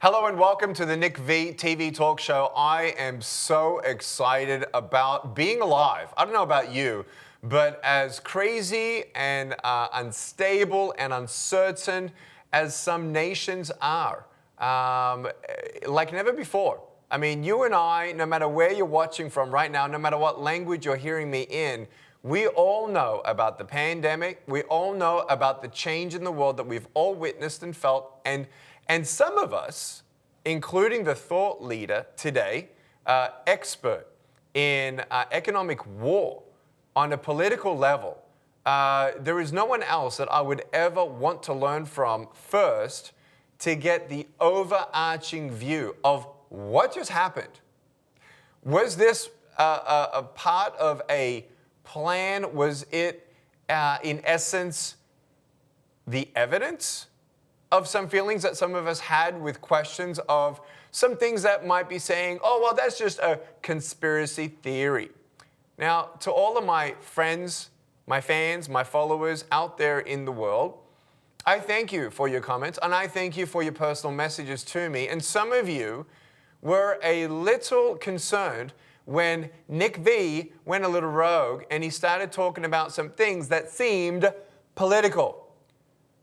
Hello and welcome to the NickV TV talk show. I am so excited about being alive. I don't know about you, but as crazy and unstable and uncertain as some nations are, like never before. I mean, you and I, no matter where you're watching from right now, no matter what language you're hearing me in, we all know about the pandemic. We all know about the change in the world that we've all witnessed and felt. And some of us, including the thought leader today, expert in economic war on a political level, there is no one else that I would ever want to learn from first to get the overarching view of what just happened. Was this a part of a plan? Was it, in essence, the evidence of some feelings that some of us had with questions of some things that might be saying, oh, well, that's just a conspiracy theory. Now, to all of my friends, my fans, my followers out there in the world, I thank you for your comments, and I thank you for your personal messages to me. And some of you were a little concerned when Nick V went a little rogue and he started talking about some things that seemed political.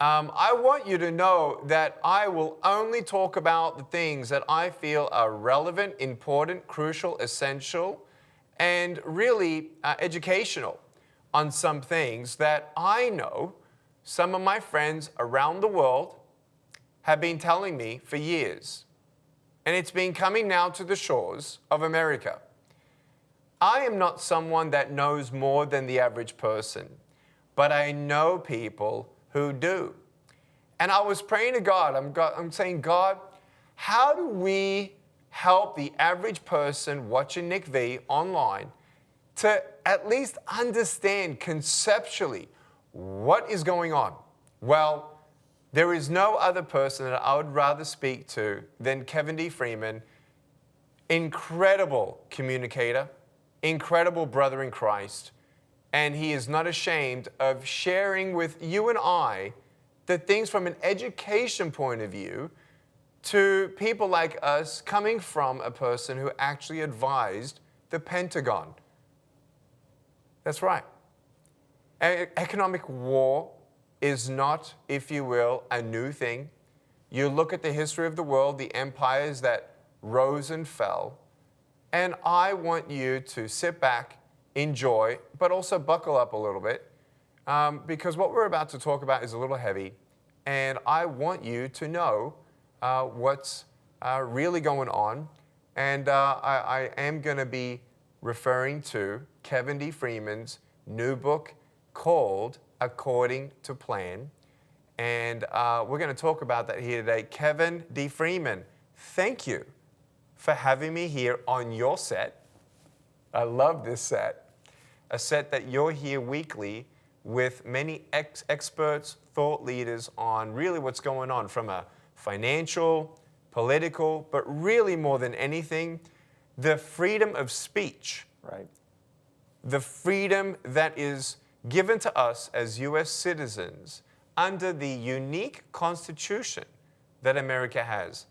I want you to know that I will only talk about the things that I feel are relevant, important, crucial, essential, and really educational on some things that I know some of my friends around the world have been telling me for years. And it's been coming now to the shores of America. I am not someone that knows more than the average person, but I know people who do. And I was praying to God. I'm saying, God, how do we help the average person watching Nick V online to at least understand conceptually what is going on? Well, there is no other person that I would rather speak to than Kevin D. Freeman, incredible communicator, incredible brother in Christ, and he is not ashamed of sharing with you and I the things from an education point of view to people like us coming from a person who actually advised the Pentagon. That's right. Economic war is not, if you will, a new thing. You look at the history of the world, the empires that rose and fell, and I want you to sit back, enjoy, but also buckle up a little bit, because what we're about to talk about is a little heavy, and I want you to know what's really going on. And I am going to be referring to Kevin D. Freeman's new book called According to Plan. And we're going to talk about that here today. Kevin D. Freeman, thank you for having me here on your set. I love this set. A set that you're here weekly with many experts, thought leaders on really what's going on from a financial, political, but really more than anything, the freedom of speech. Right. The freedom that is given to us as U.S. citizens under the unique constitution that America has.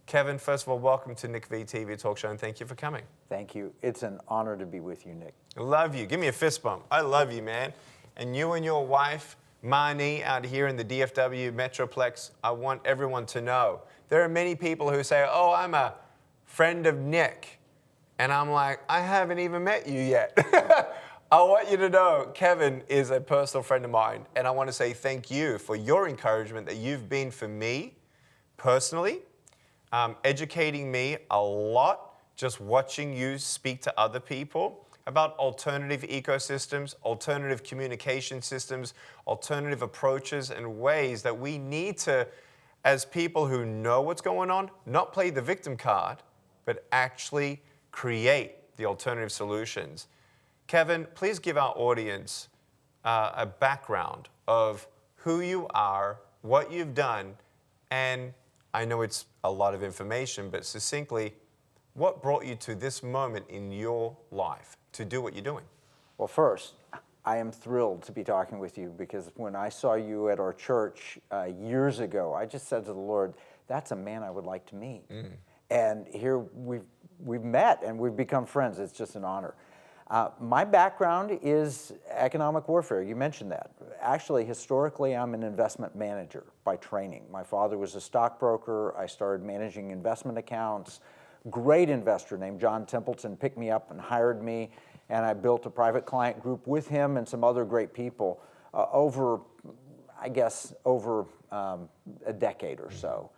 Kevin, first of all, welcome to Nick V TV Talk Show, and thank you for coming. Thank you. It's an honor to be with you, Nick. I love you. Give me a fist bump. I love you, man. And you and your wife, Marnie, out here in the DFW Metroplex, I want everyone to know. There are many people who say, oh, I'm a friend of Nick. And I'm like, I haven't even met you yet. I want you to know Kevin is a personal friend of mine. And I want to say thank you for your encouragement that you've been for me personally, educating me a lot, just watching you speak to other people about alternative ecosystems, alternative communication systems, alternative approaches and ways that we need to, as people who know what's going on, not play the victim card, but actually create the alternative solutions. Kevin, please give our audience a background of who you are, what you've done, and I know it's a lot of information, but succinctly, what brought you to this moment in your life to do what you're doing? Well, first, I am thrilled to be talking with you because when I saw you at our church years ago, I just said to the Lord, that's a man I would like to meet. And here we've met and we've become friends. It's just an honor. My background is economic warfare. You mentioned that. Actually, historically, I'm an investment manager by training. My father was a stockbroker. I started managing investment accounts. Great investor named John Templeton picked me up and hired me, and I built a private client group with him and some other great people over a decade or so.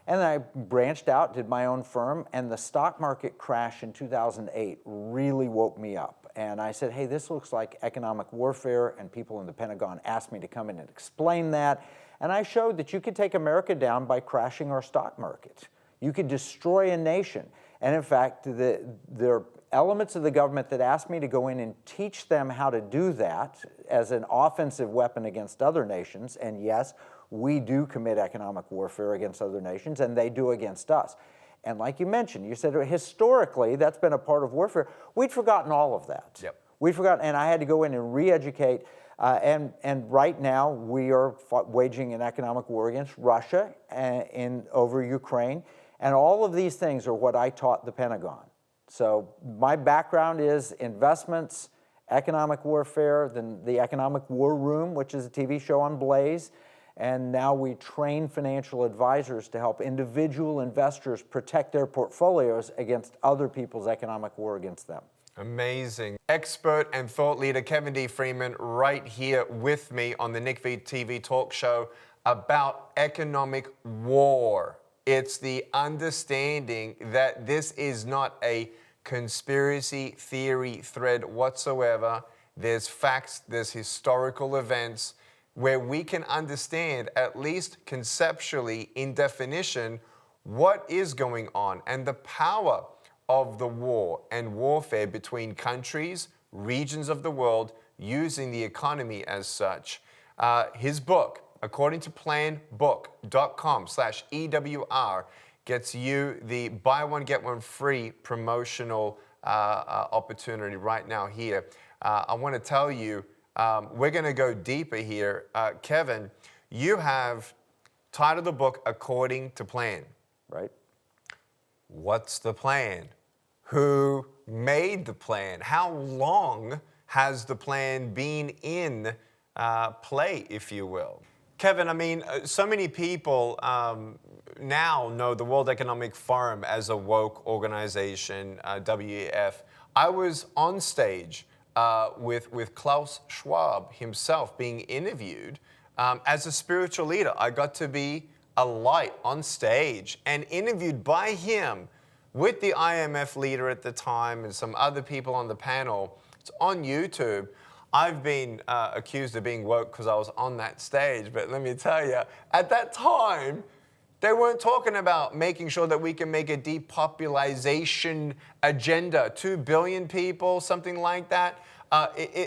And I branched out, did my own firm, and the stock market crash in 2008 really woke me up. And I said, hey, this looks like economic warfare, and people in the Pentagon asked me to come in and explain that. And I showed that you could take America down by crashing our stock market. You could destroy a nation. And in fact, there are elements of the government that asked me to go in and teach them how to do that as an offensive weapon against other nations. And yes, we do commit economic warfare against other nations, and they do against us. And like you mentioned, you said historically that's been a part of warfare. We'd forgotten all of that. Yep. We'd forgotten, and I had to go in and re-educate. And right now we are waging an economic war against Russia over Ukraine. And all of these things are what I taught the Pentagon. So my background is investments, economic warfare, then the Economic War Room, which is a TV show on Blaze. And now we train financial advisors to help individual investors protect their portfolios against other people's economic war against them. Amazing. Expert and thought leader Kevin D. Freeman right here with me on the NickV TV talk show about economic war. It's the understanding that this is not a conspiracy theory thread whatsoever. There's facts, there's historical events where we can understand, at least conceptually, in definition, what is going on and the power of the war and warfare between countries, regions of the world, using the economy as such. His book, according to planbook.com/EWR, gets you the buy one, get one free promotional opportunity right now here. I want to tell you, we're going to go deeper here. Kevin, you have titled the book According to Plan. Right. What's the plan? Who made the plan? How long has the plan been in play, if you will? Kevin, I mean, so many people now know the World Economic Forum as a woke organization, WEF. I was on stage with Klaus Schwab himself being interviewed as a spiritual leader. I got to be a light on stage and interviewed by him with the IMF leader at the time and some other people on the panel. It's on YouTube. I've been accused of being woke because I was on that stage, but let me tell you, at that time, they weren't talking about making sure that we can make a depopulation agenda, 2 billion people, something like that.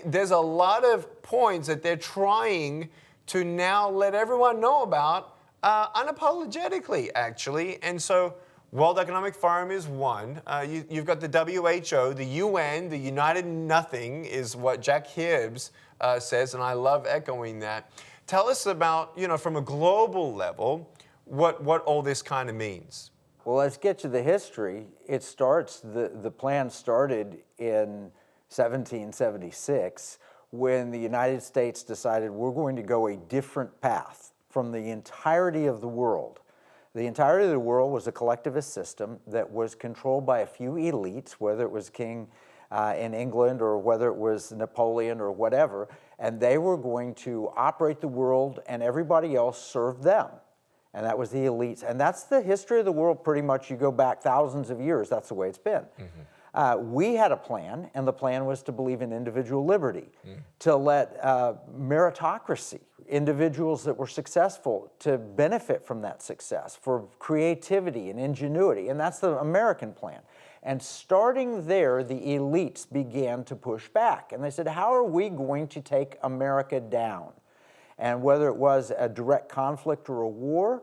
There's a lot of points that they're trying to now let everyone know about unapologetically, actually. And so World Economic Forum is one. You've got the WHO, the UN, the United Nothing is what Jack Hibbs says, and I love echoing that. Tell us about, from a global level, what all this kind of means. Well, let's get to the history. The plan started in 1776 when the United States decided we're going to go a different path from the entirety of the world. The entirety of the world was a collectivist system that was controlled by a few elites, whether it was King in England or whether it was Napoleon or whatever, and they were going to operate the world and everybody else served them. And that was the elites. And that's the history of the world pretty much. You go back thousands of years, that's the way it's been. We had a plan, and the plan was to believe in individual liberty, to let meritocracy, individuals that were successful, to benefit from that success, for creativity and ingenuity, and that's the American plan. And starting there, the elites began to push back, and they said, how are we going to take America down? And whether it was a direct conflict or a war,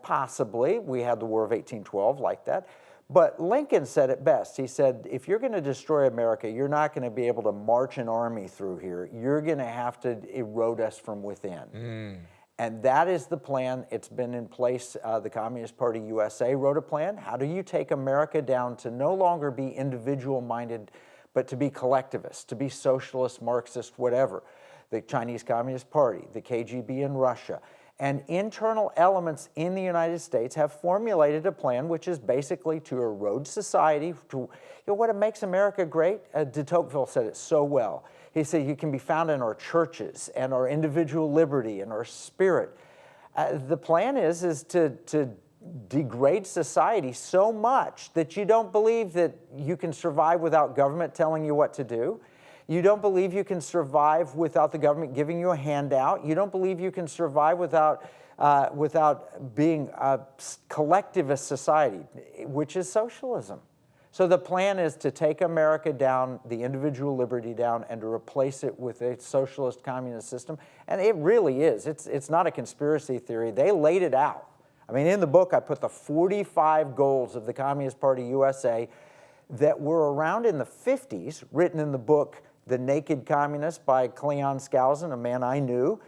possibly. We had the War of 1812 like that. But Lincoln said it best. He said, if you're going to destroy America, you're not going to be able to march an army through here. You're going to have to erode us from within. And that is the plan. It's been in place. The Communist Party USA wrote a plan. How do you take America down to no longer be individual-minded, but to be collectivist, to be socialist, Marxist, whatever? The Chinese Communist Party, the KGB in Russia, and internal elements in the United States have formulated a plan which is basically to erode society. What makes America great? De Tocqueville said it so well. He said you can be found in our churches and our individual liberty and our spirit. The plan is to degrade society so much that you don't believe that you can survive without government telling you what to do. You don't believe you can survive without the government giving you a handout. You don't believe you can survive without being a collectivist society, which is socialism. So the plan is to take America down, the individual liberty down, and to replace it with a socialist communist system. And it really is. It's not a conspiracy theory. They laid it out. I mean, in the book, I put the 45 goals of the Communist Party USA that were around in the 50s, written in the book The Naked Communist by Cleon Skousen, a man I knew,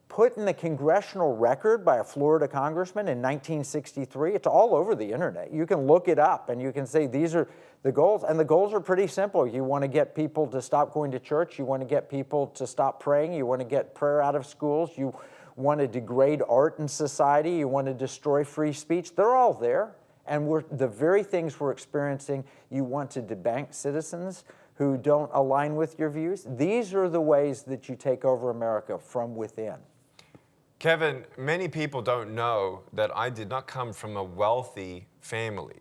put in the congressional record by a Florida congressman in 1963. It's all over the internet. You can look it up and you can say these are the goals. And the goals are pretty simple. You want to get people to stop going to church. You want to get people to stop praying. You want to get prayer out of schools. You want to degrade art in society. You want to destroy free speech. They're all there. And the very things we're experiencing. You want to debank citizens who don't align with your views. These are the ways that you take over America from within. Kevin, many people don't know that I did not come from a wealthy family.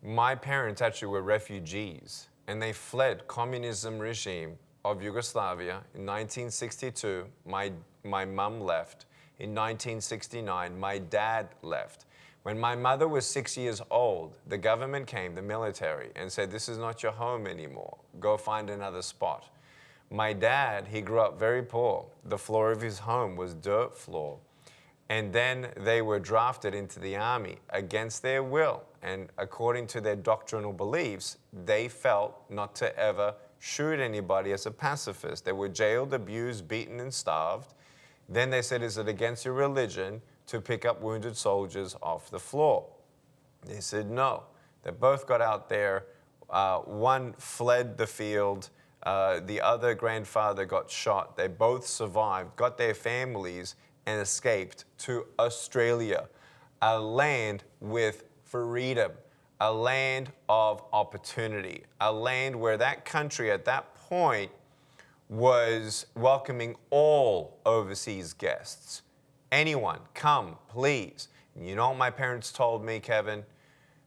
My parents actually were refugees, and they fled communism regime of Yugoslavia in 1962. My mum left. In 1969, my dad left. When my mother was 6 years old, the government came, the military, and said, this is not your home anymore. Go find another spot. My dad, he grew up very poor. The floor of his home was dirt floor. And then they were drafted into the army against their will. And according to their doctrinal beliefs, they felt not to ever shoot anybody as a pacifist. They were jailed, abused, beaten, and starved. Then they said, is it against your religion to pick up wounded soldiers off the floor? They said no. They both got out there. One fled the field. The other grandfather got shot. They both survived, got their families, and escaped to Australia, a land with freedom, a land of opportunity, a land where that country at that point was welcoming all overseas guests. Anyone, come, please. You know what my parents told me, Kevin?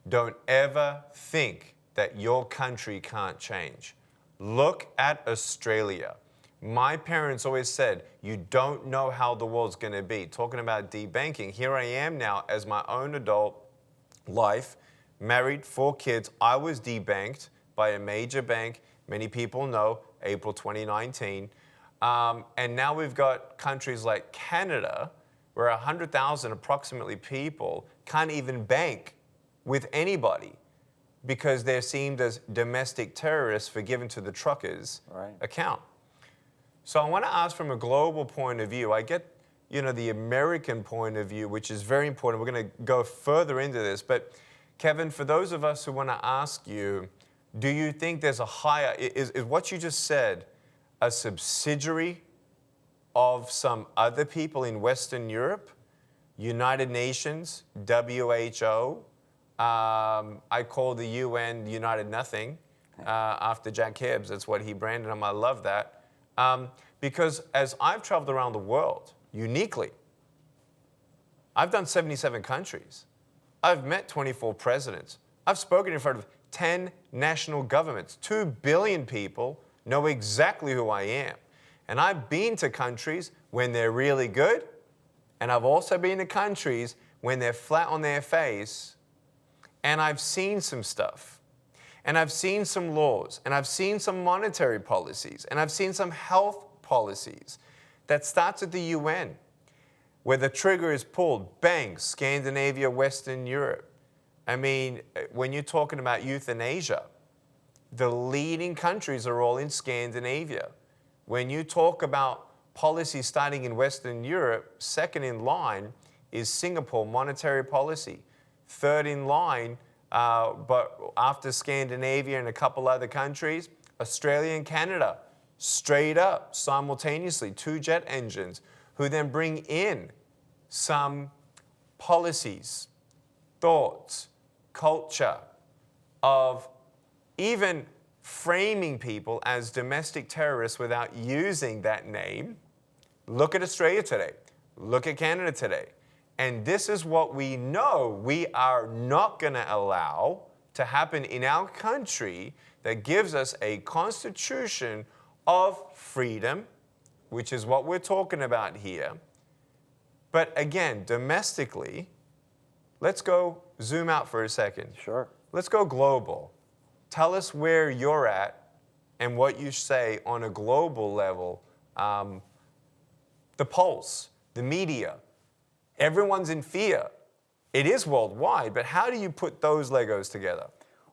Don't ever think that your country can't change. Look at Australia. My parents always said, you don't know how the world's going to be. Talking about debanking, here I am now as my own adult life, married, 4 kids. I was debanked by a major bank. Many people know, April 2019. And now we've got countries like Canada, where 100,000 approximately people can't even bank with anybody because they're seen as domestic terrorists for giving to the truckers' account. So I want to ask from a global point of view. I get, the American point of view, which is very important. We're going to go further into this. But Kevin, for those of us who want to ask you, do you think there's a higher, is what you just said a subsidiary of some other people in Western Europe, United Nations, WHO? I call the UN United Nothing after Jack Hibbs. That's what he branded them. I love that. Because as I've traveled around the world, uniquely, I've done 77 countries. I've met 24 presidents. I've spoken in front of 10 national governments. 2 billion people know exactly who I am. And I've been to countries when they're really good, and I've also been to countries when they're flat on their face, and I've seen some stuff. And I've seen some laws, and I've seen some monetary policies, and I've seen some health policies that starts at the UN, where the trigger is pulled, bang, Scandinavia, Western Europe. I mean, when you're talking about euthanasia, the leading countries are all in Scandinavia. When you talk about policy starting in Western Europe. Second in line is Singapore, monetary policy. Third in line, but after Scandinavia and a couple other countries, Australia and Canada, straight up, simultaneously, 2 jet engines, who then bring in some policies, thoughts, culture of even framing people as domestic terrorists without using that name. Look at Australia today. Look at Canada today. And this is what we know we are not going to allow to happen in our country that gives us a constitution of freedom, which is what we're talking about here. But again, domestically, let's go zoom out for a second. Sure. Let's go global. Tell us where you're at and what you say on a global level. The pulse, the media, everyone's in fear. It is worldwide, but how do you put those Legos together?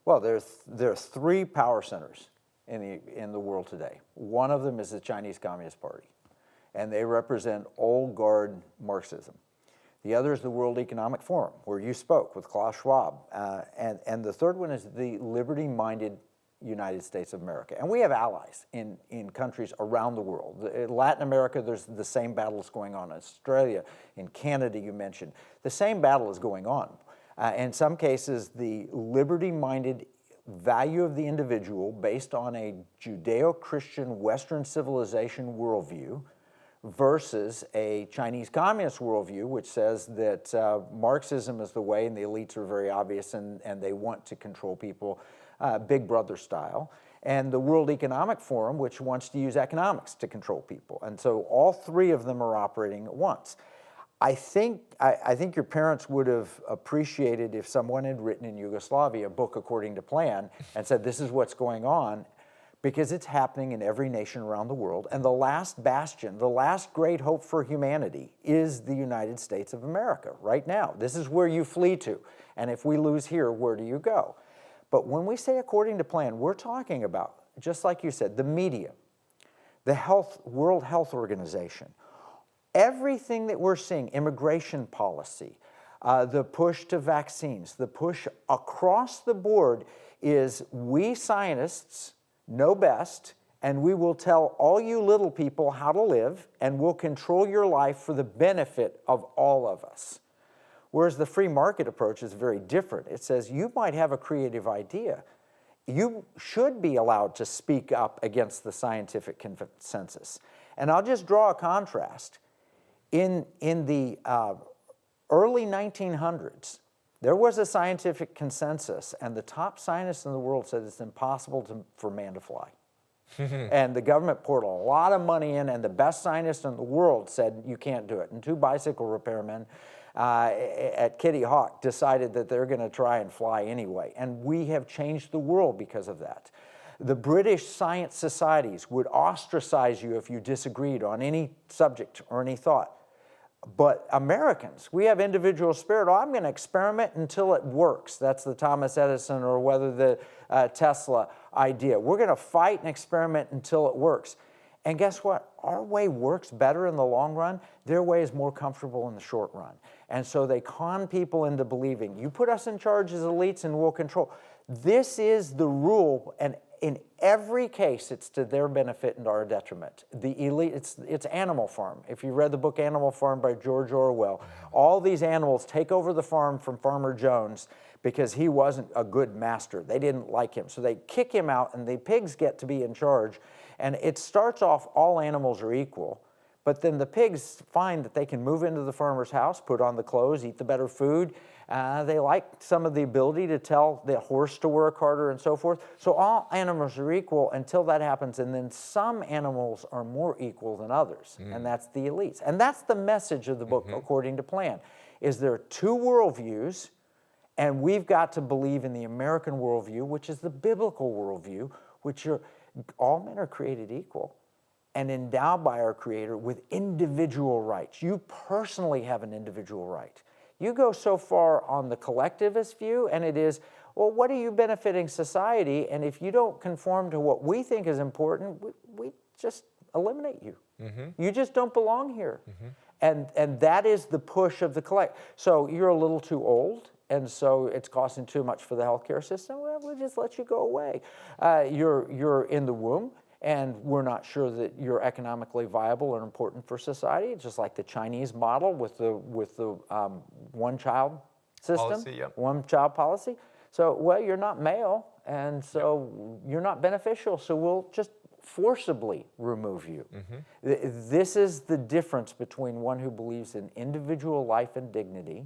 Well, there are 3 power centers in the world today. One of them is the Chinese Communist Party, and they represent old guard Marxism. The other is the World Economic Forum, where you spoke with Klaus Schwab. And the third one is the liberty-minded United States of America. And we have allies in countries around the world. In Latin America, there's the same battles going on. In Australia, in Canada, you mentioned. The same battle is going on. In some cases, the liberty-minded value of the individual based on a Judeo-Christian Western civilization worldview versus a Chinese communist worldview, which says that Marxism is the way and the elites are very obvious and they want to control people, Big Brother style, and the World Economic Forum, which wants to use economics to control people. And so all 3 of them are operating at once. I think your parents would have appreciated if someone had written in Yugoslavia a book according to plan and said, this is what's going on, because it's happening in every nation around the world. And the last bastion, the last great hope for humanity is the United States of America right now. This is where you flee to. And if we lose here, where do you go? But when we say according to plan, we're talking about, just like you said, the media, the World Health Organization, everything that we're seeing, immigration policy, the push to vaccines, the push across the board is we scientists know best, and we will tell all you little people how to live, and we'll control your life for the benefit of all of us. Whereas the free market approach is very different. It says you might have a creative idea. You should be allowed to speak up against the scientific consensus. And I'll just draw a contrast. In the early 1900s, there was a scientific consensus, and the top scientists in the world said it's impossible for man to fly. And the government poured a lot of money in, and the best scientists in the world said you can't do it. And 2 bicycle repairmen at Kitty Hawk decided that they're going to try and fly anyway. And we have changed the world because of that. The British science societies would ostracize you if you disagreed on any subject or any thought. But Americans, we have individual spirit. Oh, I'm going to experiment until it works. That's the Thomas Edison or whether the Tesla idea. We're going to fight and experiment until it works. And guess what? Our way works better in the long run. Their way is more comfortable in the short run. And so they con people into believing, you put us in charge as elites and we'll control. This is the rule, and in every case, it's to their benefit and our detriment. The elite, it's Animal Farm. If you read the book Animal Farm by George Orwell, all these animals take over the farm from Farmer Jones because he wasn't a good master. They didn't like him. So they kick him out, and the pigs get to be in charge. And it starts off, all animals are equal. But then the pigs find that they can move into the farmer's house, put on the clothes, eat the better food. They like some of the ability to tell the horse to work harder and so forth. So all animals are equal until that happens, and then some animals are more equal than others, and that's the elites. And that's the message of the book, According to Plan, is there are 2 worldviews, and we've got to believe in the American worldview, which is the biblical worldview, which all men are created equal and endowed by our Creator with individual rights. You personally have an individual right. You go so far on the collectivist view, and it is, well, what are you benefiting society? And if you don't conform to what we think is important, we just eliminate you. You just don't belong here. And that is the push of the collect. So you're a little too old, and so it's costing too much for the healthcare system. Well, we'll just let you go away. You're in the womb, and we're not sure that you're economically viable or important for society. Just like the Chinese model with the one-child system, Policy, yep. one-child policy. So, well, you're not male, and so you're not beneficial. So we'll just forcibly remove you. This is the difference between one who believes in individual life and dignity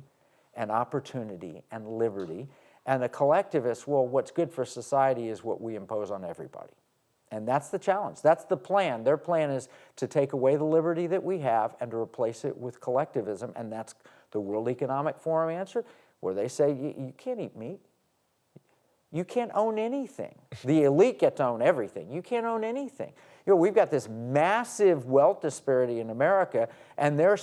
and opportunity and liberty and a collectivist. Well, what's good for society is what we impose on everybody. And that's the challenge. That's the plan. Their plan is to take away the liberty that we have and to replace it with collectivism. And that's the World Economic Forum answer, where they say you can't eat meat. You can't own anything. The elite get to own everything. You can't own anything. You know, we've got this massive wealth disparity in America, and they're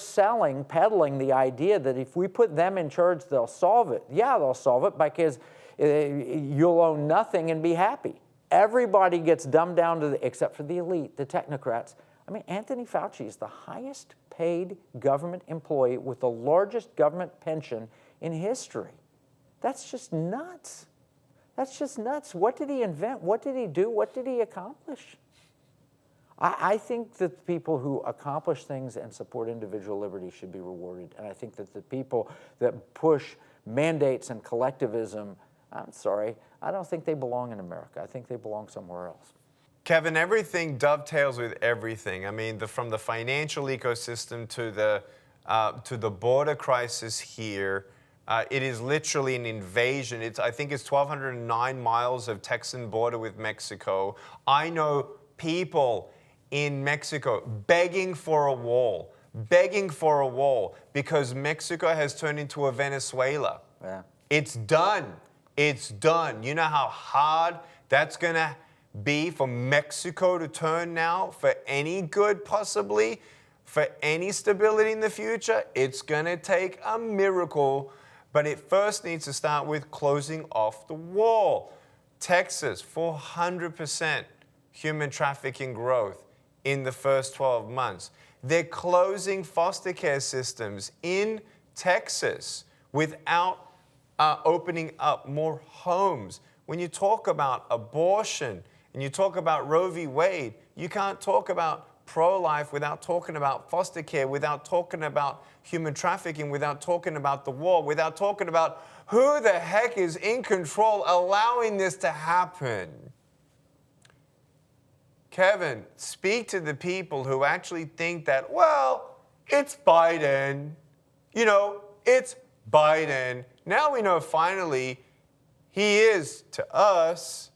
peddling the idea that if we put them in charge, they'll solve it. Yeah, they'll solve it because you'll own nothing and be happy. Everybody gets dumbed down to except for the elite, the technocrats. I mean, Anthony Fauci is the highest paid government employee with the largest government pension in history. That's just nuts. That's just nuts. What did he invent? What did he do? What did he accomplish? I think that the people who accomplish things and support individual liberty should be rewarded. And I think that the people that push mandates and collectivism, I'm sorry, I don't think they belong in America. I think they belong somewhere else. Kevin, everything dovetails with everything. I mean, from the financial ecosystem to the border crisis here. It is literally an invasion. I think it's 1,209 miles of Texan border with Mexico. I know people in Mexico begging for a wall because Mexico has turned into a Venezuela. Yeah. It's done. It's done. You know how hard that's going to be for Mexico to turn now for any good, possibly, for any stability in the future? It's going to take a miracle. But it first needs to start with closing off the wall. Texas, 400% human trafficking growth in the first 12 months. They're closing foster care systems in Texas without opening up more homes. When you talk about abortion and you talk about Roe v. Wade, you can't talk about pro-life without talking about foster care, without talking about human trafficking, without talking about the war, without talking about who the heck is in control allowing this to happen. Kevin, speak to the people who actually think that, well, it's Biden. You know, it's Biden. Now we know finally he is, to us,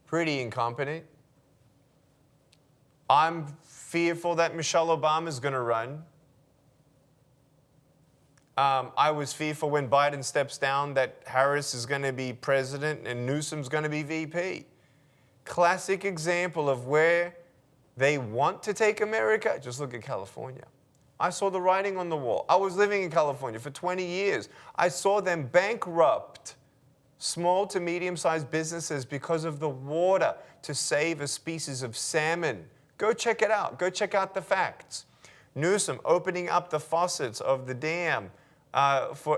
pretty incompetent. I'm fearful that Michelle Obama is going to run. I was fearful when Biden steps down that Harris is going to be president and Newsom's going to be VP. Classic example of where they want to take America. Just look at California. I saw the writing on the wall. I was living in California for 20 years. I saw them bankrupt small to medium-sized businesses because of the water to save a species of salmon. Go check it out. Go check out the facts. Newsom opening up the faucets of the dam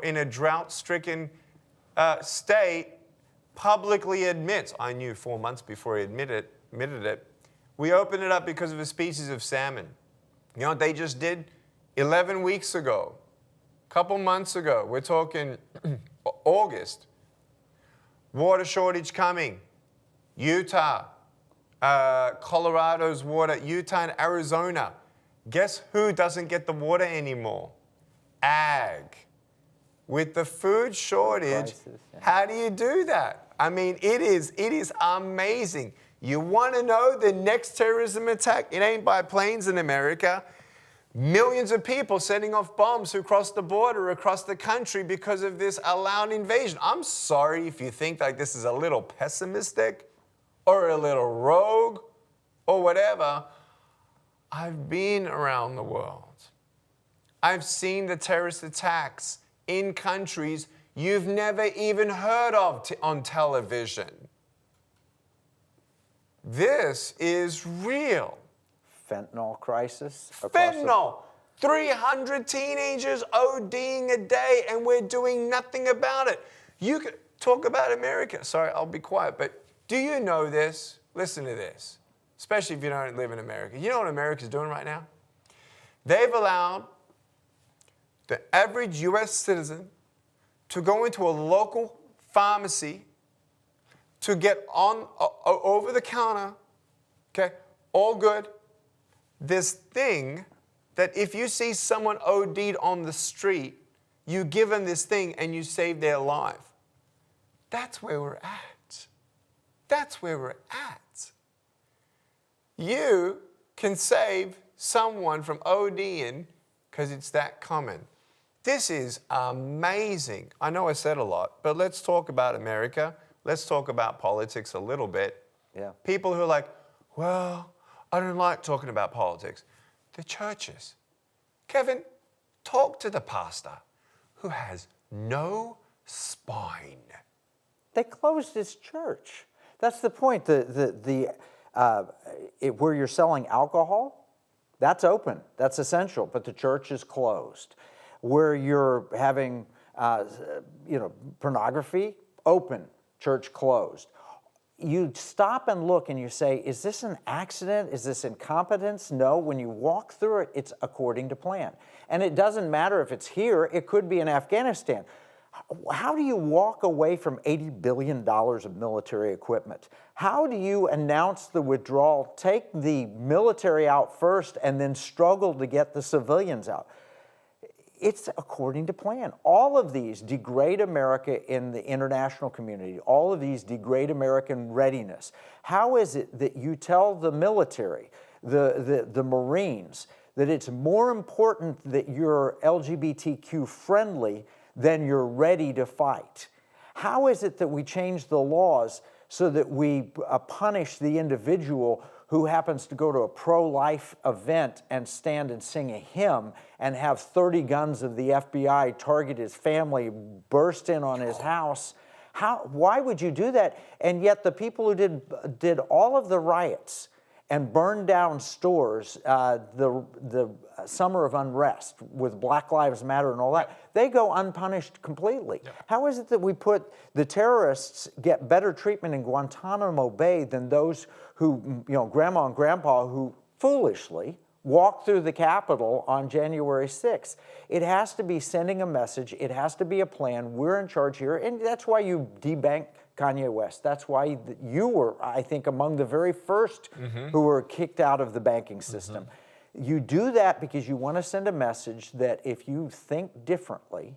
in a drought-stricken state, publicly admits, I knew 4 months before he admitted it, we opened it up because of a species of salmon. You know what they just did 11 weeks ago, a couple months ago, we're talking August, water shortage coming, Utah, Colorado's water, Utah and Arizona. Guess who doesn't get the water anymore? Ag. With the food shortage, how do you do that? I mean, it is amazing. You want to know the next terrorism attack? It ain't by planes in America. Millions of people setting off bombs across the border, across the country because of this allowed invasion. I'm sorry if you think like this is a little pessimistic or a little rogue or whatever. I've been around the world. I've seen the terrorist attacks in countries you've never even heard of on television. This is real. fentanyl crisis. Fentanyl! 300 teenagers ODing a day, and we're doing nothing about it. You could talk about America. Sorry, I'll be quiet, but do you know this? Listen to this, especially if you don't live in America. You know what America's doing right now? They've allowed the average U.S. citizen to go into a local pharmacy to get on over the counter, okay, all good, this thing that if you see someone OD'd on the street, you give them this thing and you save their life. That's where we're at. That's where we're at. You can save someone from ODing because it's that common. This is amazing. I know I said a lot, but let's talk about America. Let's talk about politics a little bit. Yeah. People who are like, well, I don't like talking about politics. The churches. Kevin, talk to the pastor who has no spine. They closed his church. That's the point. Where you're selling alcohol, that's open. That's essential. But the church is closed. Where you're having, pornography, open. Church closed. You stop and look and you say, is this an accident? Is this incompetence? No, when you walk through it, it's according to plan. And it doesn't matter if it's here, it could be in Afghanistan. How do you walk away from $80 billion of military equipment? How do you announce the withdrawal, take the military out first, and then struggle to get the civilians out? It's according to plan. All of these degrade America in the international community. All of these degrade American readiness. How is it that you tell the military, the Marines, that it's more important that you're LGBTQ friendly than you're ready to fight? How is it that we change the laws so that we punish the individual who happens to go to a pro-life event and stand and sing a hymn and have 30 guns of the FBI target his family, burst in on his house? Why would you do that? And yet the people who did all of the riots and burned down stores, the summer of unrest with Black Lives Matter and all that, they go unpunished completely. Yeah. How is it that we put the terrorists get better treatment in Guantanamo Bay than those who, grandma and grandpa who foolishly walked through the Capitol on January 6th? It has to be sending a message. It has to be a plan. We're in charge here. And that's why you debank Kanye West. That's why you were, I think, among the very first who were kicked out of the banking system. You do that because you want to send a message that if you think differently,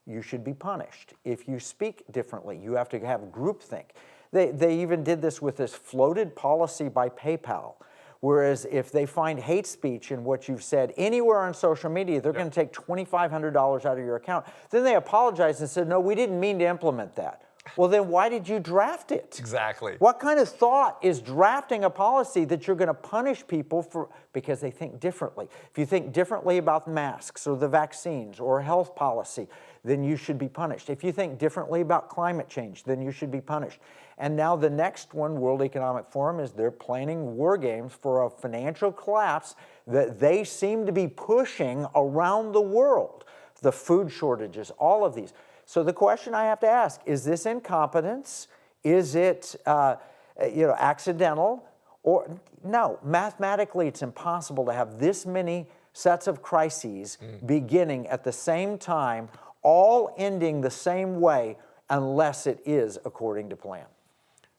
you should be punished. If you speak differently, you have to have groupthink. They even did this with this floated policy by PayPal. Whereas if they find hate speech in what you've said anywhere on social media, they're going to take $2,500 out of your account. Then they apologized and said, no, we didn't mean to implement that. Well, then why did you draft it? Exactly. What kind of thought is drafting a policy that you're going to punish people for because they think differently? If you think differently about masks or the vaccines or health policy, then you should be punished. If you think differently about climate change, then you should be punished. And now the next one, World Economic Forum, is they're planning war games for a financial collapse that they seem to be pushing around the world. The food shortages, all of these. So the question I have to ask, is this incompetence? Is it accidental? Or no, mathematically it's impossible to have this many sets of crises beginning at the same time, all ending the same way, unless it is according to plan.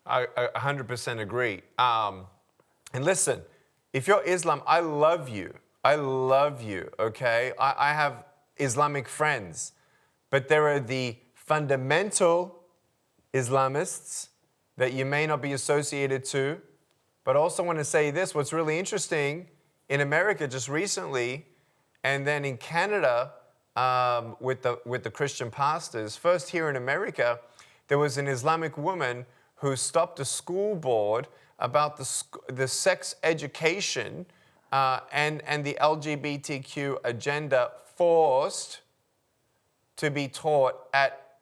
I 100% agree. And listen, if you're Islam, I love you. I love you, okay? I have Islamic friends. But there are the fundamental Islamists that you may not be associated to. But also want to say this, what's really interesting in America just recently, and then in Canada with the Christian pastors, first here in America, there was an Islamic woman who stopped a school board about the sex education and the LGBTQ agenda forced to be taught at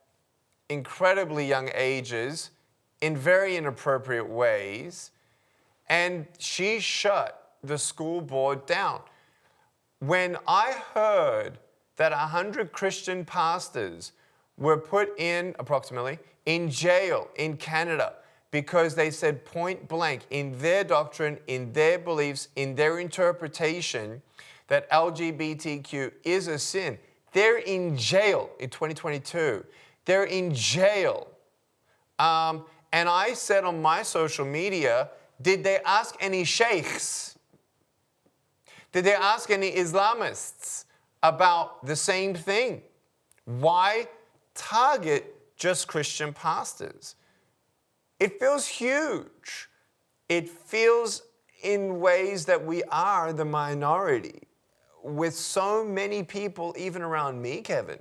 incredibly young ages in very inappropriate ways. And she shut the school board down. When I heard that 100 Christian pastors were put in, approximately, in jail in Canada because they said point blank in their doctrine, in their beliefs, in their interpretation that LGBTQ is a sin. They're in jail in 2022. They're in jail. And I said on my social media, did they ask any sheikhs? Did they ask any Islamists about the same thing? Why target just Christian pastors? It feels huge. It feels in ways that we are the minority, with so many people, even around me, Kevin,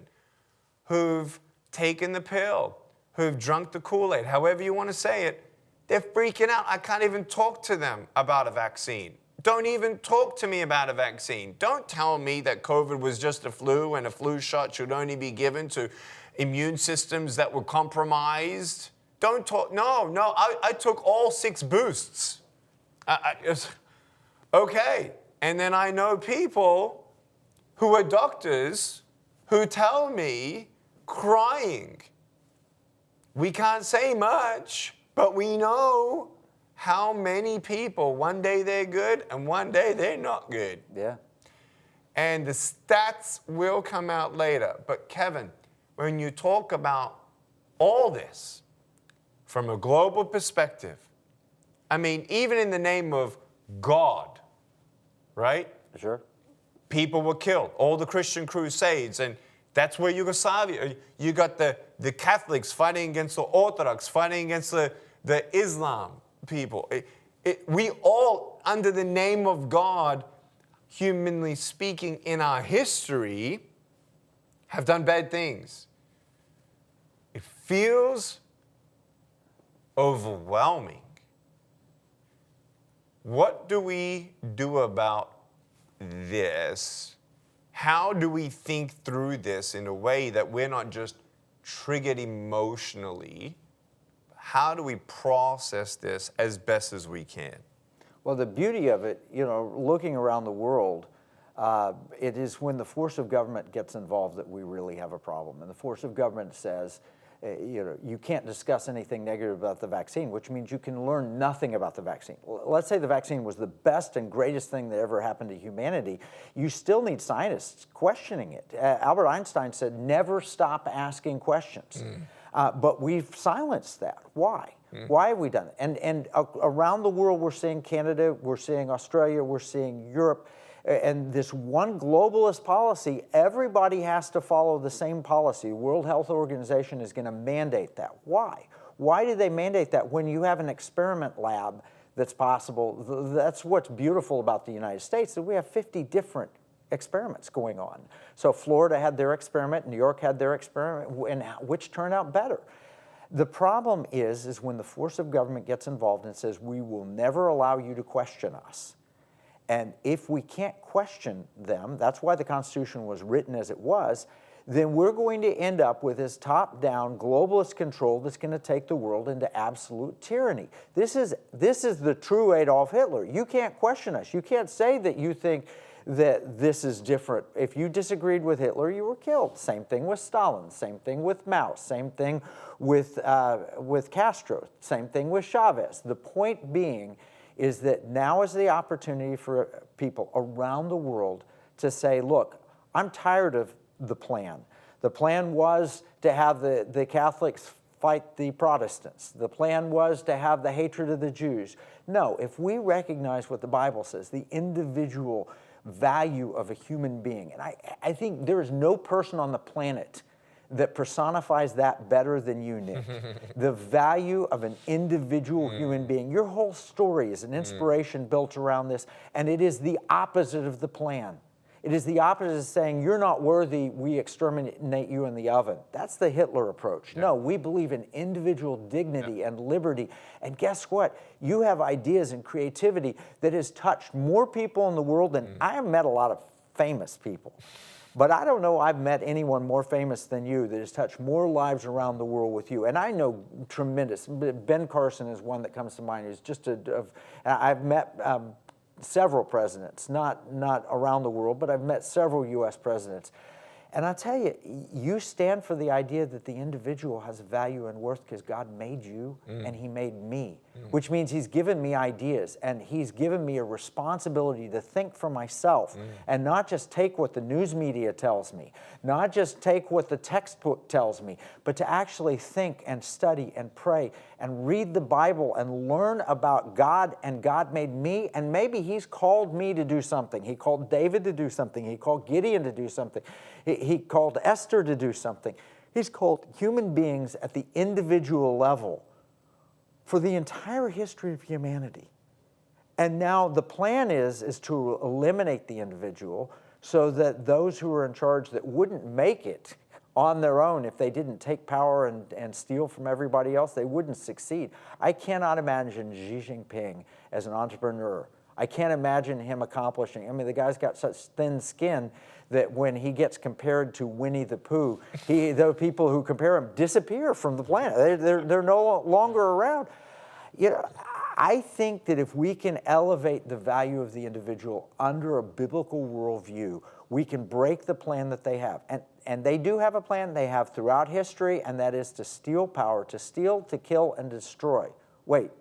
who've taken the pill, who've drunk the Kool-Aid, however you want to say it. They're freaking out. I can't even talk to them about a vaccine. Don't even talk to me about a vaccine. Don't tell me that COVID was just a flu and a flu shot should only be given to immune systems that were compromised. Don't talk. No, I took all 6 boosts. Okay. And then I know people who are doctors who tell me, crying, we can't say much, but we know how many people, one day they're good and one day they're not good. Yeah. And the stats will come out later. But Kevin, when you talk about all this from a global perspective, I mean, even in the name of God, right? Sure. People were killed. All the Christian crusades, and that's where Yugoslavia, you got the Catholics fighting against the Orthodox, fighting against the Islam people. We all, under the name of God, humanly speaking, in our history, have done bad things. It feels overwhelming. What do we do about this? How do we think through this in a way that we're not just triggered emotionally? How do we process this as best as we can? Well, the beauty of it, looking around the world, it is when the force of government gets involved that we really have a problem. And the force of government says, you can't discuss anything negative about the vaccine, which means you can learn nothing about the vaccine. Let's say the vaccine was the best and greatest thing that ever happened to humanity. You still need scientists questioning it. Albert Einstein said, never stop asking questions. But we've silenced that. Why? Why have we done it? And around the world, we're seeing Canada, we're seeing Australia, we're seeing Europe, and this one globalist policy, everybody has to follow the same policy. The World Health Organization is going to mandate that. Why? Why do they mandate that when you have an experiment lab that's possible? That's what's beautiful about the United States, that we have 50 different experiments going on. So Florida had their experiment, New York had their experiment, and which turned out better. The problem is when the force of government gets involved and says, we will never allow you to question us. And if we can't question them, that's why the Constitution was written as it was, then we're going to end up with this top-down globalist control that's going to take the world into absolute tyranny. This is the true Adolf Hitler. You can't question us. You can't say that you think that this is different. If you disagreed with Hitler, you were killed. Same thing with Stalin. Same thing with Mao. Same thing with Castro. Same thing with Chavez. The point being is that now is the opportunity for people around the world to say, look, I'm tired of the plan. The plan was to have the Catholics fight the Protestants. The plan was to have the hatred of the Jews. No, if we recognize what the Bible says, the individual value of a human being, and I think there is no person on the planet that personifies that better than you, Nick. The value of an individual human being. Your whole story is an inspiration built around this, and it is the opposite of the plan. It is the opposite of saying, you're not worthy, we exterminate you in the oven. That's the Hitler approach. Yeah. No, we believe in individual dignity and liberty. And guess what? You have ideas and creativity that has touched more people in the world than I have met a lot of famous people. But I don't know I've met anyone more famous than you that has touched more lives around the world with you. And I know tremendous. Ben Carson is one that comes to mind. He's just I've met several presidents, not around the world, but I've met several U.S. presidents. And I tell you, you stand for the idea that the individual has value and worth because God made you and He made me, which means He's given me ideas and He's given me a responsibility to think for myself and not just take what the news media tells me, not just take what the textbook tells me, but to actually think and study and pray and read the Bible and learn about God, and God made me, and maybe He's called me to do something. He called David to do something. He called Gideon to do something. He called Esther to do something. He's called human beings at the individual level for the entire history of humanity. And now the plan is to eliminate the individual so that those who are in charge that wouldn't make it on their own, if they didn't take power and steal from everybody else, they wouldn't succeed. I cannot imagine Xi Jinping as an entrepreneur. I can't imagine him accomplishing. I mean, the guy's got such thin skin that when he gets compared to Winnie the Pooh, the people who compare him disappear from the planet. They're no longer around. You know, I think that if we can elevate the value of the individual under a biblical worldview, we can break the plan that they have. And they do have a plan they have throughout history, and that is to steal power, to steal, to kill, and destroy. Wait.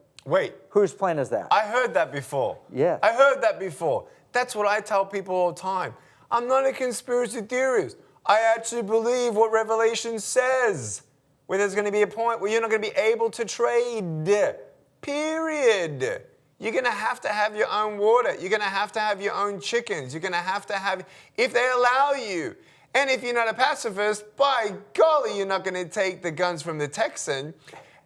Whose plan is that? I heard that before. Yeah. I heard that before. That's what I tell people all the time. I'm not a conspiracy theorist. I actually believe what Revelation says, where there's going to be a point where you're not going to be able to trade. Period. You're going to have your own water. You're going to have your own chickens. You're going to have, if they allow you. And if you're not a pacifist, by golly, you're not going to take the guns from the Texan.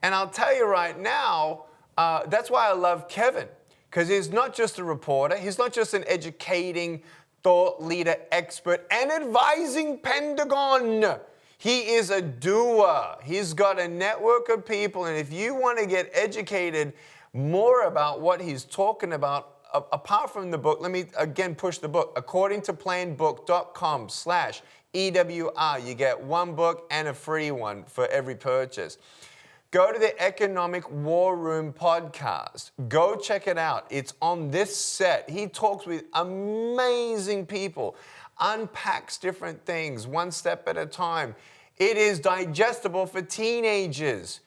And I'll tell you right now, that's why I love Kevin, because he's not just a reporter. He's not just an educating thought leader, expert, and advising Pentagon. He is a doer. He's got a network of people, and if you want to get educated more about what he's talking about, apart from the book, let me again push the book. accordingtoplanbook.com/EWR. You get one book and a free one for every purchase. Go to the Economic War Room podcast. Go check it out. It's on this set. He talks with amazing people, unpacks different things one step at a time. It is digestible for teenagers.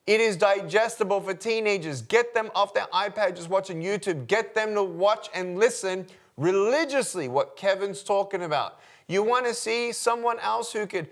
It is digestible for teenagers. Get them off their iPad just watching YouTube. Get them to watch and listen religiously what Kevin's talking about. You want to see someone else who could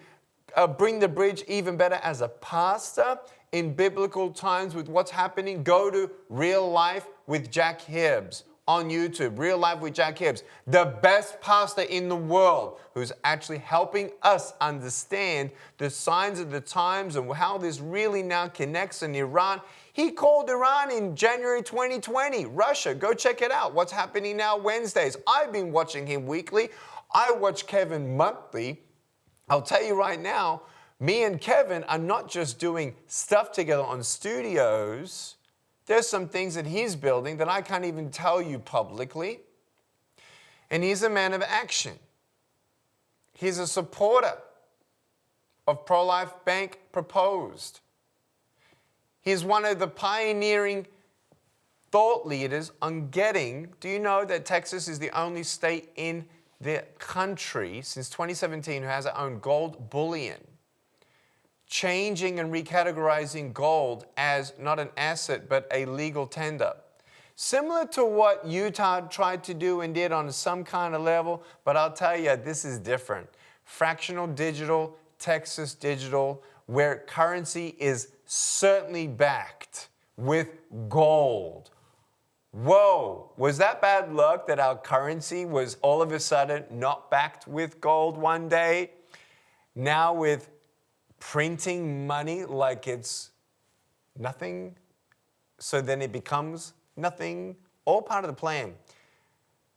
bring the bridge even better as a pastor in biblical times with what's happening? Go to Real Life with Jack Hibbs on YouTube. Real Life with Jack Hibbs, the best pastor in the world, who's actually helping us understand the signs of the times and how this really now connects in Iran. He called Iran in January 2020. Russia, go check it out. What's happening now Wednesdays. I've been watching him weekly. I watch Kevin monthly. I'll tell you right now, me and Kevin are not just doing stuff together on studios. There's some things that he's building that I can't even tell you publicly. And he's a man of action. He's a supporter of Pro-Life Bank Proposed. He's one of the pioneering thought leaders on getting, do you know that Texas is the only state in the country since 2017 who has its own gold bullion? Changing and recategorizing gold as not an asset, but a legal tender. Similar to what Utah tried to do and did on some kind of level, but I'll tell you, this is different. Fractional digital, Texas digital, where currency is certainly backed with gold. Whoa, was that bad luck that our currency was all of a sudden not backed with gold one day? Now with printing money like it's nothing, so then it becomes nothing, all part of the plan.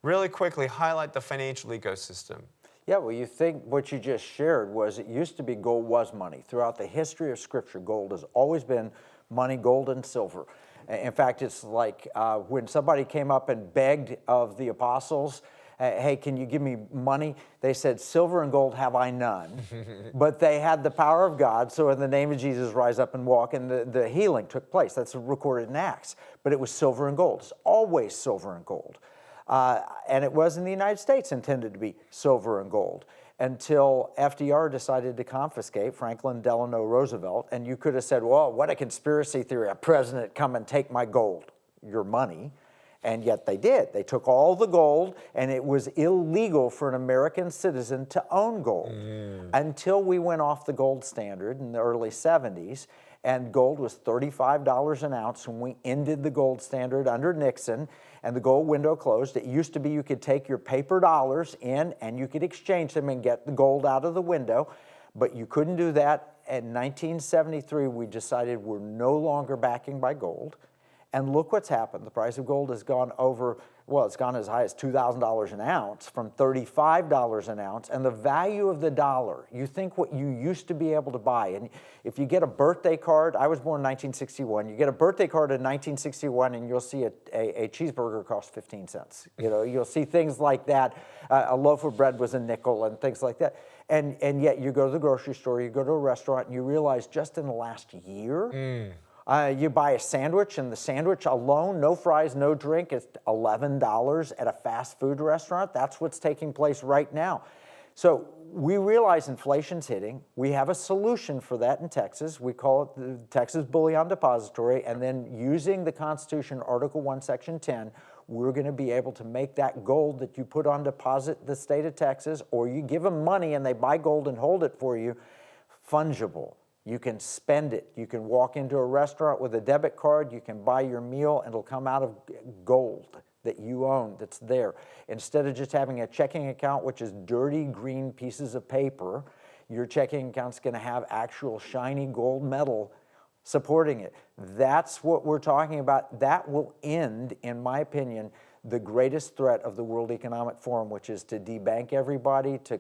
Really quickly, highlight the financial ecosystem. Yeah, well, you think what you just shared was it used to be gold was money. Throughout the history of Scripture, gold has always been money, gold and silver. In fact, it's like when somebody came up and begged of the apostles, hey, can you give me money? They said, silver and gold have I none. But they had the power of God, so in the name of Jesus, rise up and walk, and the healing took place. That's recorded in Acts. But it was silver and gold. It's always silver and gold. And it was in the United States intended to be silver and gold until FDR decided to confiscate Franklin Delano Roosevelt. And you could have said, well, what a conspiracy theory, a president come and take my gold, your money. And yet they did. They took all the gold, and it was illegal for an American citizen to own gold until we went off the gold standard in the early 70s. And gold was $35 an ounce when we ended the gold standard under Nixon, and the gold window closed. It used to be you could take your paper dollars in and you could exchange them and get the gold out of the window, but you couldn't do that. In 1973, we decided we're no longer backing by gold. And look what's happened. The price of gold has gone over, well, it's gone as high as $2,000 an ounce from $35 an ounce. And the value of the dollar, you think what you used to be able to buy. And if you get a birthday card, I was born in 1961, you get a birthday card in 1961 and you'll see a cheeseburger cost 15 cents. You know, you'll see things like that. A loaf of bread was a nickel and things like that. And yet you go to the grocery store, you go to a restaurant, and you realize just in the last year, you buy a sandwich, and the sandwich alone, no fries, no drink, is $11 at a fast food restaurant. That's what's taking place right now. So we realize inflation's hitting. We have a solution for that in Texas. We call it the Texas Bullion Depository. And then using the Constitution, Article 1, Section 10, we're going to be able to make that gold that you put on deposit in the state of Texas, or you give them money and they buy gold and hold it for you, fungible. You can spend it. You can walk into a restaurant with a debit card. You can buy your meal, and it'll come out of gold that you own that's there. Instead of just having a checking account, which is dirty green pieces of paper, your checking account's going to have actual shiny gold metal supporting it. That's what we're talking about. That will end, in my opinion, the greatest threat of the World Economic Forum, which is to debank everybody, to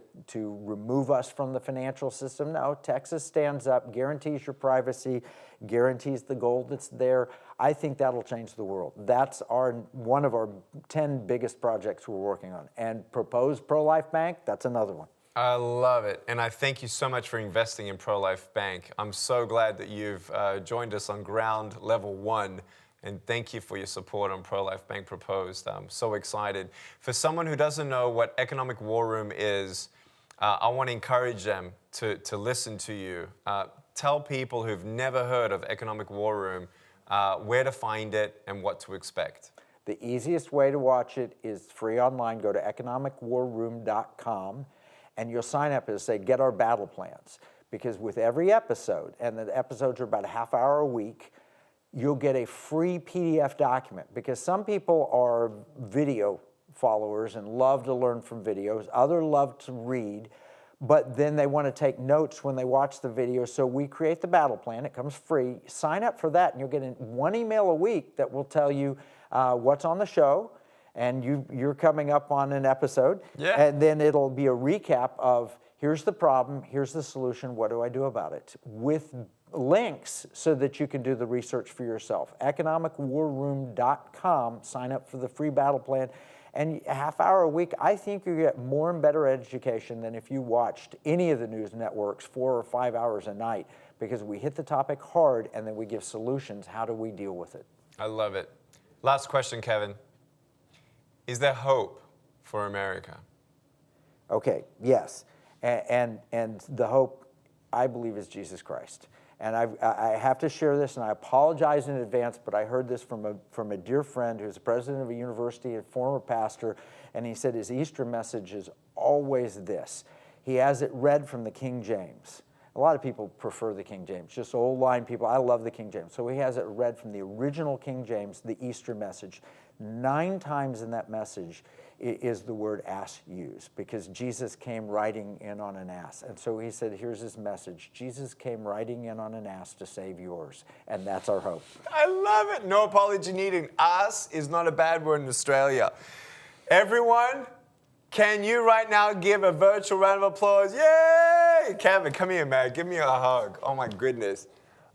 remove us from the financial system. No, Texas stands up, guarantees your privacy, guarantees the gold that's there. I think that'll change the world. That's one of our 10 biggest projects we're working on. And proposed pro-life bank, that's another one. I love it. And I thank you so much for investing in Pro-Life Bank. I'm so glad that you've joined us on ground level 1. And thank you for your support on Pro-Life Bank Proposed. I'm so excited. For someone who doesn't know what Economic War Room is, I want to encourage them to listen to you. Tell people who've never heard of Economic War Room where to find it and what to expect. The easiest way to watch it is free online. Go to economicwarroom.com and you'll sign up and say, get our battle plans. Because with every episode, and the episodes are about a half hour a week, you'll get a free PDF document, because some people are video followers and love to learn from videos. Others love to read, but then they want to take notes when they watch the video. So we create the battle plan. It comes free. Sign up for that, and you'll get one email a week that will tell you what's on the show, and you're coming up on an episode. Yeah. And then it'll be a recap of, here's the problem, here's the solution, what do I do about it? With links so that you can do the research for yourself. economicwarroom.com, sign up for the free battle plan, and a half hour a week. I think you get more and better education than if you watched any of the news networks 4 or 5 hours a night, because we hit the topic hard and then we give solutions. How do we deal with it? I love it. Last question, Kevin. Is there hope for America? Okay, yes. And the hope, I believe, is Jesus Christ. And I have to share this, and I apologize in advance, but I heard this from a dear friend who's the president of a university and former pastor, and he said his Easter message is always this. He has it read from the King James. A lot of people prefer the King James, just old line people. I love the King James. So he has it read from the original King James, the Easter message. 9 times in that message is the word ass used, because Jesus came riding in on an ass. And so he said, here's his message. Jesus came riding in on an ass to save yours. And that's our hope. I love it. No apology needed. Ass is not a bad word in Australia. Everyone, can you right now give a virtual round of applause? Yay! Kevin, come here, man. Give me a hug. Oh, my goodness.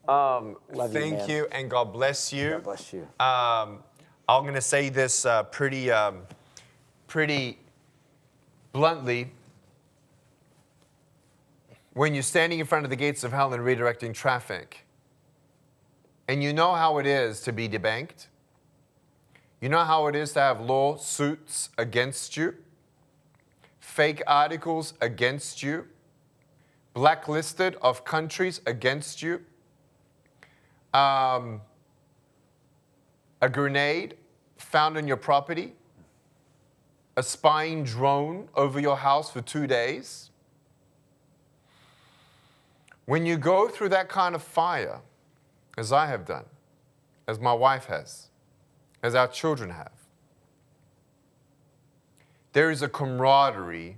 Thank you, and God bless you. God bless you. I'm going to say this pretty bluntly. When you're standing in front of the gates of hell and redirecting traffic, and you know how it is to be debanked, You know how it is to have lawsuits against you? Fake articles against you? Blacklisted of countries against you? A grenade found on your property? A spying drone over your house for 2 days? When you go through that kind of fire, as I have done, as my wife has, as our children have, there is a camaraderie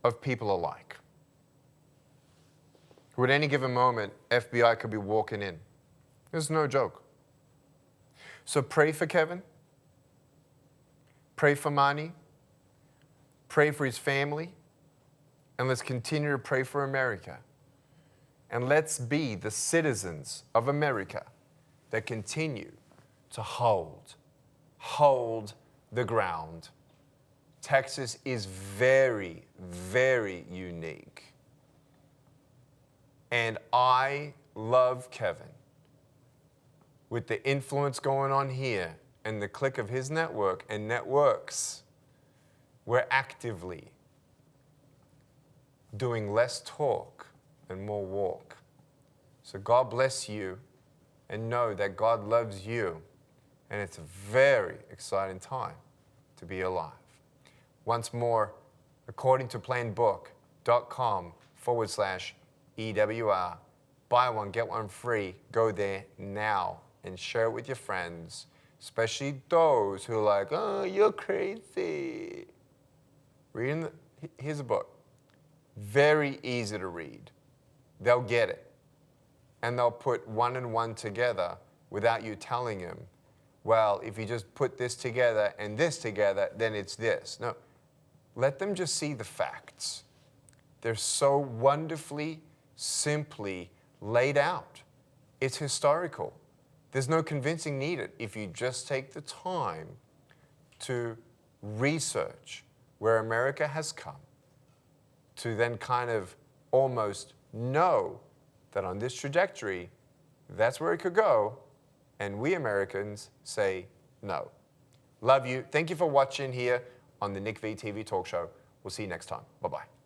of people alike. At any given moment, FBI could be walking in. It's no joke. So pray for Kevin. Pray for Mani. Pray for his family. And let's continue to pray for America. And let's be the citizens of America that continue to hold the ground. Texas is very, very unique. And I love Kevin. With the influence going on here and the click of his network and networks, we're actively doing less talk and more walk. So God bless you, and know that God loves you, and it's a very exciting time to be alive. Once more, according to plainbook.com/EWR, buy one, get one free. Go there now and share it with your friends, especially those who are like, oh, you're crazy. Here's a book. Very easy to read. They'll get it. And they'll put one and one together without you telling them, well, if you just put this together and this together, then it's this. No, let them just see the facts. They're so wonderfully, simply laid out. It's historical. There's no convincing needed if you just take the time to research where America has come, to then kind of almost know that on this trajectory, that's where it could go, and we Americans say no. Love you. Thank you for watching here on the Nick V TV Talk Show. We'll see you next time. Bye-bye.